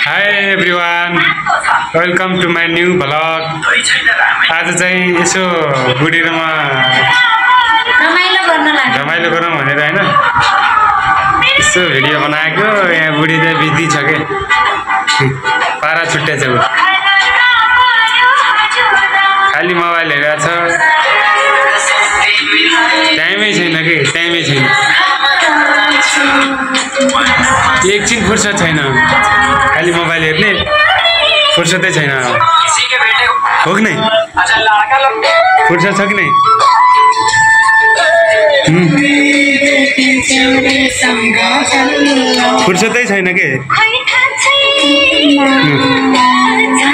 Hi everyone, welcome to my new vlog. आज चाहिँ यसो बुढीमा रमाइलो गरौँ भनेर हैन यसो भिडियो बनाएको। यहाँ बुढी चाहिँ बिजी छ के पारा छुट्टै छ खाली मोबाइल हेरेछ। टाइमै छैन के टाइमै छैन एकछिन फुर्सद छैन खाली मोबाइल हेर्ने फुर्सदै छैन हो कि नै फुर्सद छ कि नै फुर्सदै छैन के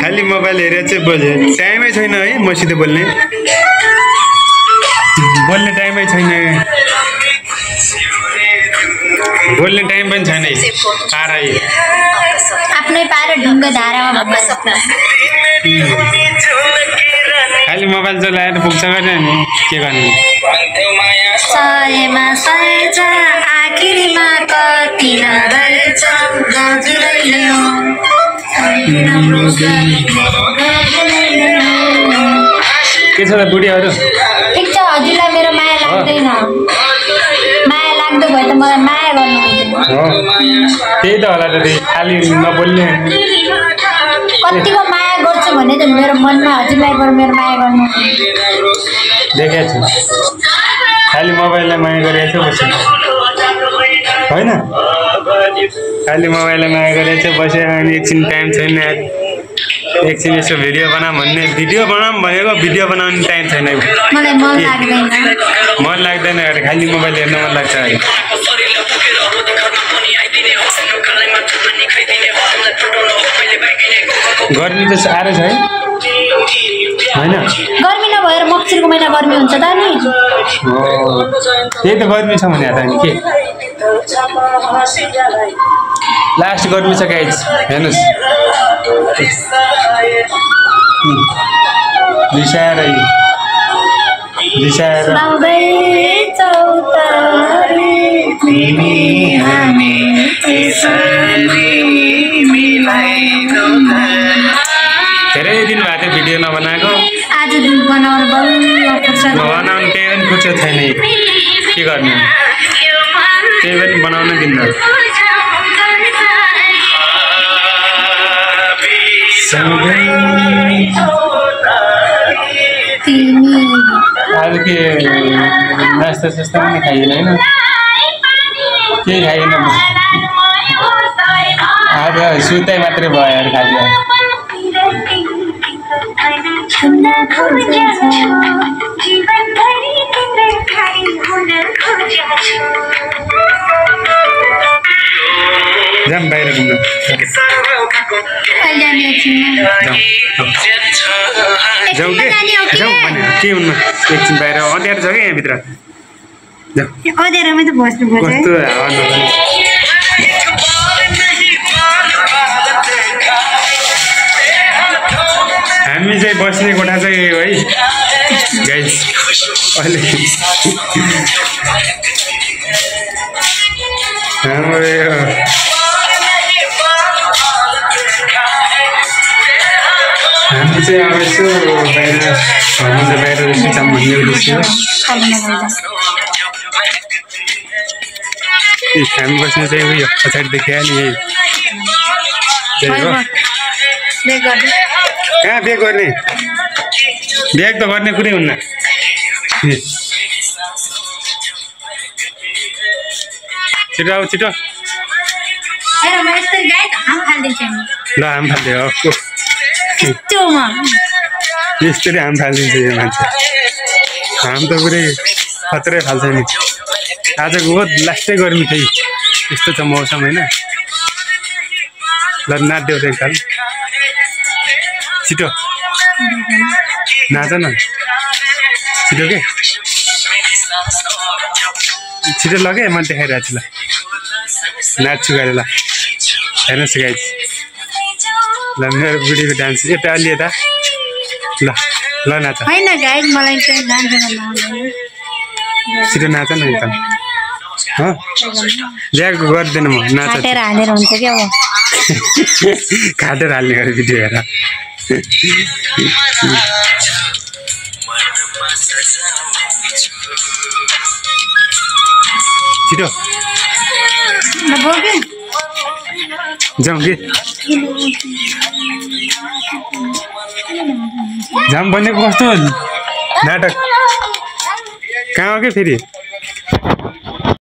खाली मोबाइल हेरेर चाहिँ बोल्यो टाइमै छैन है मसित बोल्ने टाइमै छैन बोल्ने टाइम पनि छैन पारै आफ्नै पारा ढुङ्गा धारामा खाली मोबाइल चलाएर पुग्छ गर्ने नि के गर्ने सयमा सय छ आखिरमा कति नरहेछ गजुरैले के छ त बुढीहरू ठिक छ हजुरलाई मेरो माया लाग्दैन माया लाग्दो भए त मलाई माया गर्नुहुन्छ त्यही त होला त खाली नबोल्ने कतिको माया गर्छु भने त मेरो मनमा हजुरलाई मेरो माया गर्नु देखेको छु खाली मोबाइललाई माया गरेको छु बस्यो होइन खाली मोबाइललाई माया गरेको छु बस्यो अनि एकछिन टाइम छैन एकछिन यसो भिडियो बनाऊँ भनेको भिडियो बनाउने टाइम छैन मलाई मन लाग्दैन अरे खाली मोबाइल हेर्न मन लाग्छ अहिले गर्मी त साह्रै छ है होइन गर्मी नभएर मक्सिरको महिना गर्मी हुन्छ त नि त्यही त गर्मी छ भने त नि के लास्ट गर्मी छ गाइज हेर्नुहोस् बिसाएर धेरै दिन भएको थियो भिडियो नबनाएको आज बनाउनु केही पनि फुर्सद छैन के गर्ने केही पनि बनाउन दिन्न आज के नास्ता सास्ता पनि खाइएन होइन केही खाइएन आज सुत्दै मात्रै भयो अरू खाइदियो जाम बाहिर घुम्नु जाउँ के जाउँ भने के हुन्न एकछिन बाहिर अँध्यारो छ क्या यहाँभित्र अँध्यारोमै त बस्नु पर्छ कस्तो हावा नजाने हामी चाहिँ बस्ने कोठा चाहिँ है गाइज अहिले हाम्रो यो हामी चाहिँ अब यसो बाहिर घरभन्दा बाहिर सुचाम भन्ने उद्देश्य हामी बस्ने चाहिँ उयो पछाडि देखियो नि कहाँ बिहे गर्ने बिहे त गर्ने कुरै हुन्न छिटो आऊ छिटो ल हाम फाल्दियो यस्तरी हाम फालिदिन्छ यो मान्छे हाम त पुरै खत्रै फाल्छ नि आजको बहुत लास्टै गर्मी थिए यस्तो छ मौसम होइन ल नाच्देऊ त एकताल छिटो नाच न छिटो के छिटो लगे म देखाइरहेको छु ल नाच्छु गरे ल हेर्नुहोस् गाइज ल मेरो बुढीको डान्स यता अलि यता ल ल नाच होइन गाइज मलाई चाहिँ डान्स गर्न आउँदैन छिटो नाच न एकदम बिहा गर्दैन म नाच काटेर हालेर हुन्छ क्या अब काटेर हाल्ने गरे भिडियो हेर छिटो जाउँ कि जाम भनेको कस्तो नाटक कहाँ हो कि फेरि